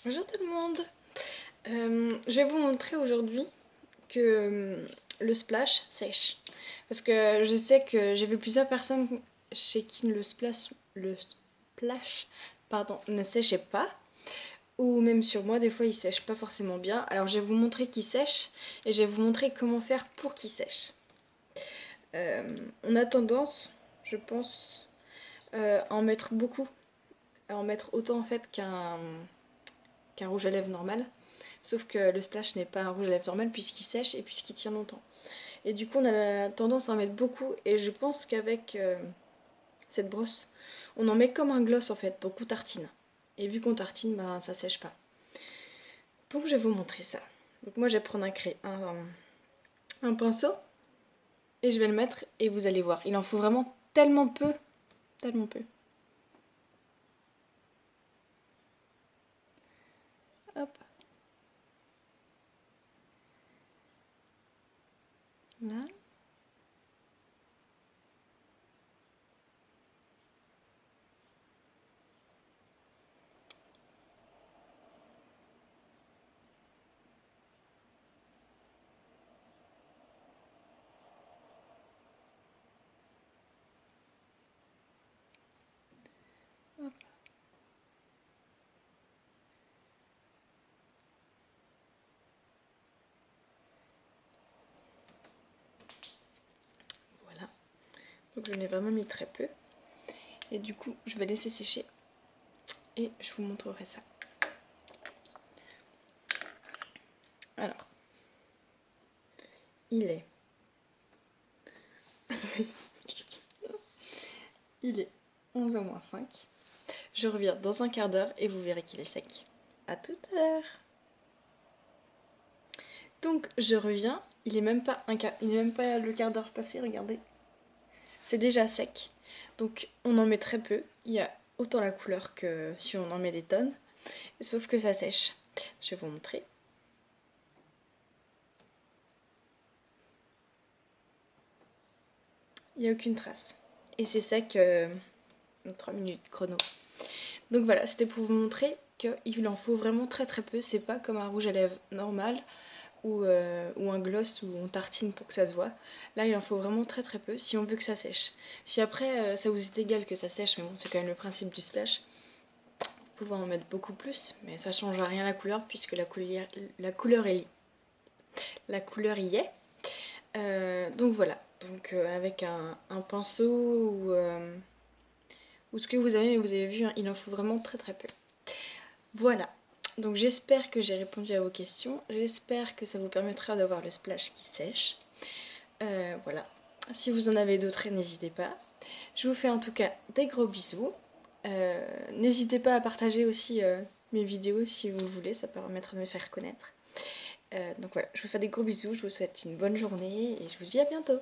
Bonjour tout le monde. Je vais vous montrer aujourd'hui que le splash sèche. Parce que je sais que j'ai vu plusieurs personnes chez qui le splash ne séchait pas. Ou même sur moi, des fois il sèche pas forcément bien. Alors je vais vous montrer qu'il sèche et je vais vous montrer comment faire pour qu'il sèche. On a tendance, je pense, à en mettre beaucoup. À en mettre autant en fait qu'un rouge à lèvres normal. Sauf que le splash n'est pas un rouge à lèvres normal puisqu'il sèche et puisqu'il tient longtemps. Et du coup on a la tendance à en mettre beaucoup et je pense qu'avec cette brosse, on en met comme un gloss en fait, donc on tartine. Et vu qu'on tartine, ben, ça sèche pas. Donc je vais vous montrer ça. Donc moi je vais prendre un pinceau et je vais le mettre et vous allez voir. Il en faut vraiment tellement peu, tellement peu. Hop. Là. Hop. Voilà. Donc je n'ai vraiment mis très peu. Et du coup je vais laisser sécher et je vous montrerai ça. Alors, il est il est 11h moins 5. Je reviens dans un quart d'heure et vous verrez qu'il est sec. A tout à l'heure. Donc je reviens, il est même pas le quart d'heure passé, regardez. C'est déjà sec. Donc on en met très peu. Il y a autant la couleur que si on en met des tonnes. Sauf que ça sèche. Je vais vous montrer. Il n'y a aucune trace. Et c'est sec 3 minutes chrono. Donc voilà, c'était pour vous montrer qu'il en faut vraiment très très peu. C'est pas comme un rouge à lèvres normal ou un gloss où on tartine pour que ça se voit. Là, il en faut vraiment très très peu si on veut que ça sèche. Si après, ça vous est égal que ça sèche, mais bon, c'est quand même le principe du splash, vous pouvez en mettre beaucoup plus, mais ça change rien à la couleur puisque la couleur y est. Donc voilà, donc avec un pinceau ou ce que vous avez vu, hein, il en faut vraiment très très peu. Voilà, donc j'espère que j'ai répondu à vos questions, j'espère que ça vous permettra d'avoir le splash qui sèche. Voilà, si vous en avez d'autres, n'hésitez pas. Je vous fais en tout cas des gros bisous. N'hésitez pas à partager aussi mes vidéos si vous voulez, ça permettra de me faire connaître. Donc voilà, je vous fais des gros bisous, je vous souhaite une bonne journée et je vous dis à bientôt.